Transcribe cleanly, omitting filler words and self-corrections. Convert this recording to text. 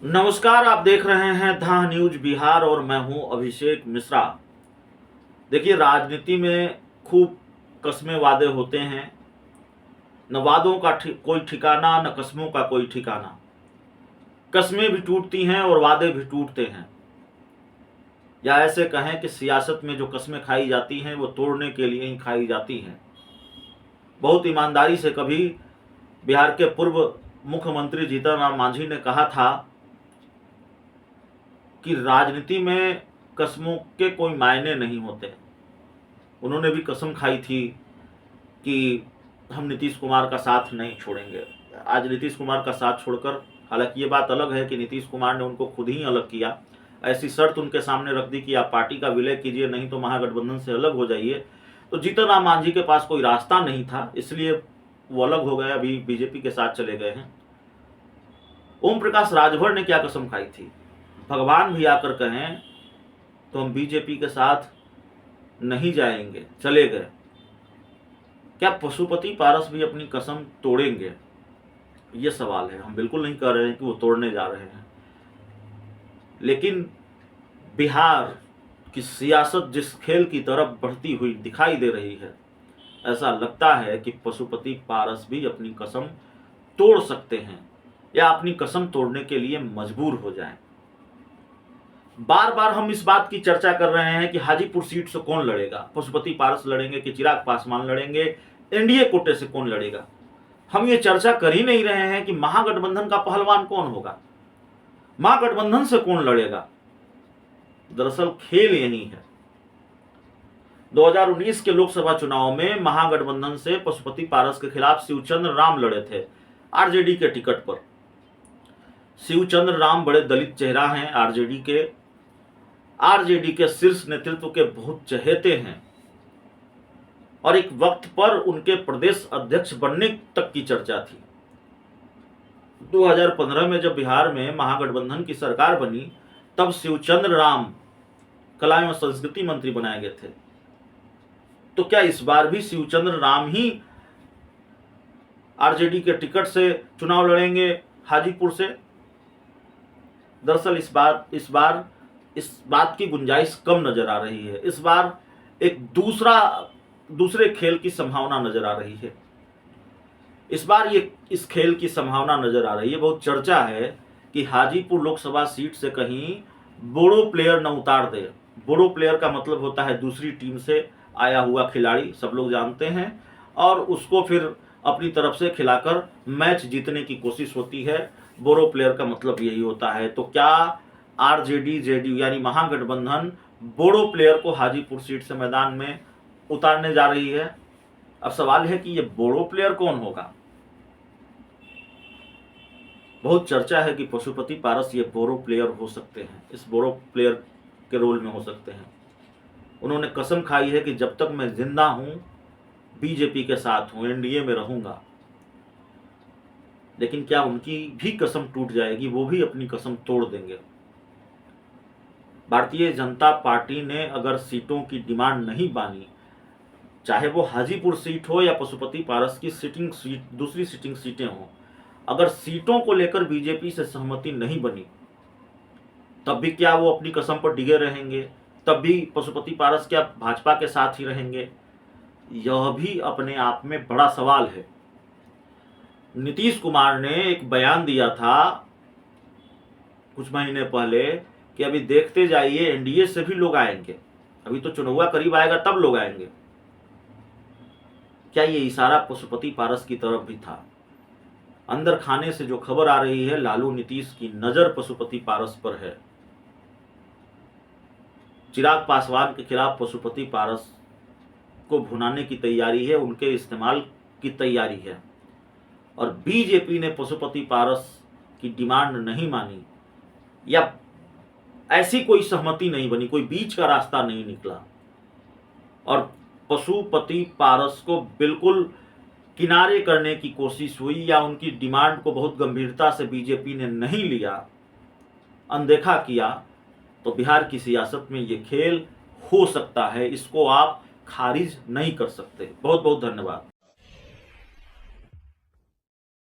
नमस्कार, आप देख रहे हैं धा न्यूज बिहार और मैं हूं अभिषेक मिश्रा। देखिए, राजनीति में खूब कस्में वादे होते हैं। न वादों का कोई ठिकाना, न कस्मों का कोई ठिकाना। कस्में भी टूटती हैं और वादे भी टूटते हैं। या ऐसे कहें कि सियासत में जो कस्में खाई जाती हैं वो तोड़ने के लिए ही खाई जाती हैं। बहुत ईमानदारी से कभी बिहार के पूर्व मुख्यमंत्री जीतन राम मांझी ने कहा था कि राजनीति में कस्मों के कोई मायने नहीं होते। उन्होंने भी कसम खाई थी कि हम नीतीश कुमार का साथ नहीं छोड़ेंगे। आज नीतीश कुमार का साथ छोड़कर, हालांकि ये बात अलग है कि नीतीश कुमार ने उनको खुद ही अलग किया। ऐसी शर्त उनके सामने रख दी कि आप पार्टी का विलय कीजिए, नहीं तो महागठबंधन से अलग हो जाइए। तो जीतन राम मांझी के पास कोई रास्ता नहीं था, इसलिए वो अलग हो गए, अभी बीजेपी के साथ चले गए हैं। ओम प्रकाश राजभर ने क्या कसम खाई थी? भगवान भी आकर कहें तो हम बीजेपी के साथ नहीं जाएंगे, चले गए। क्या पशुपति पारस भी अपनी कसम तोड़ेंगे? ये सवाल है। हम बिल्कुल नहीं कह रहे हैं कि वो तोड़ने जा रहे हैं, लेकिन बिहार की सियासत जिस खेल की तरफ बढ़ती हुई दिखाई दे रही है, ऐसा लगता है कि पशुपति पारस भी अपनी कसम तोड़ सकते हैं या अपनी कसम तोड़ने के लिए मजबूर हो जाएं। बार बार हम इस बात की चर्चा कर रहे हैं कि हाजीपुर सीट से कौन लड़ेगा। पशुपति पारस लड़ेंगे कि चिराग पासवान लड़ेंगे, एनडीए कोटे से कौन लड़ेगा। हम ये चर्चा कर ही नहीं रहे हैं कि महागठबंधन का पहलवान कौन होगा, महागठबंधन से कौन लड़ेगा। दरअसल खेल यही है। 2019 के लोकसभा चुनाव में महागठबंधन से पशुपति पारस के खिलाफ शिवचंद्र राम लड़े थे आरजेडी के टिकट पर। शिवचंद्र राम बड़े दलित चेहरा हैं, आरजेडी के शीर्ष नेतृत्व के बहुत चहेते हैं और एक वक्त पर उनके प्रदेश अध्यक्ष बनने तक की चर्चा थी। 2015 में जब बिहार में महागठबंधन की सरकार बनी, तब शिवचंद्र राम कला एवं संस्कृति मंत्री बनाए गए थे। तो क्या इस बार भी शिवचंद्र राम ही आरजेडी के टिकट से चुनाव लड़ेंगे हाजीपुर से? दरअसल इस बात की गुंजाइश कम नजर आ रही है। इस बार एक दूसरे खेल की संभावना नजर आ रही है। इस खेल की संभावना नजर आ रही है। बहुत चर्चा है कि हाजीपुर लोकसभा सीट से कहीं बोड़ो प्लेयर न उतार दे। बोड़ो प्लेयर का मतलब होता है दूसरी टीम से आया हुआ खिलाड़ी, सब लोग जानते हैं, और उसको फिर अपनी तरफ से खिलाकर मैच जीतने की कोशिश होती है। बोरो प्लेयर का मतलब यही होता है। तो क्या आरजेडी जेडीयू यानी महागठबंधन बोड़ो प्लेयर को हाजीपुर सीट से मैदान में उतारने जा रही है? अब सवाल है कि ये बोड़ो प्लेयर कौन होगा। बहुत चर्चा है कि पशुपति पारस ये बोरो प्लेयर हो सकते हैं, इस बोरो प्लेयर के रोल में हो सकते हैं। उन्होंने कसम खाई है कि जब तक मैं जिंदा हूं बीजेपी के साथ हूं, एनडीए में रहूंगा। लेकिन क्या उनकी भी कसम टूट जाएगी? वो भी अपनी कसम तोड़ देंगे? भारतीय जनता पार्टी ने अगर सीटों की डिमांड नहीं मानी, चाहे वो हाजीपुर सीट हो या पशुपति पारस की दूसरी सिटिंग सीटें हों, अगर सीटों को लेकर बीजेपी से सहमति नहीं बनी, तब भी क्या वो अपनी कसम पर डिगे रहेंगे? तब भी पशुपति पारस क्या भाजपा के साथ ही रहेंगे? यह भी अपने आप में बड़ा सवाल है। नीतीश कुमार ने एक बयान दिया था कुछ महीने पहले कि अभी देखते जाइए, एनडीए से भी लोग आएंगे, अभी तो चुनाव करीब आएगा तब लोग आएंगे। क्या ये इशारा पशुपति पारस की तरफ भी था? अंदर खाने से जो खबर आ रही है, लालू नीतीश की नजर पशुपति पारस पर है। चिराग पासवान के खिलाफ पशुपति पारस को भुनाने की तैयारी है, उनके इस्तेमाल की तैयारी है। और बीजेपी ने पशुपति पारस की डिमांड नहीं मानी या ऐसी कोई सहमति नहीं बनी, कोई बीच का रास्ता नहीं निकला और पशुपति पारस को बिल्कुल किनारे करने की कोशिश हुई या उनकी डिमांड को बहुत गंभीरता से बीजेपी ने नहीं लिया, अनदेखा किया, तो बिहार की सियासत में ये खेल हो सकता है। इसको आप खारिज नहीं कर सकते। बहुत बहुत धन्यवाद।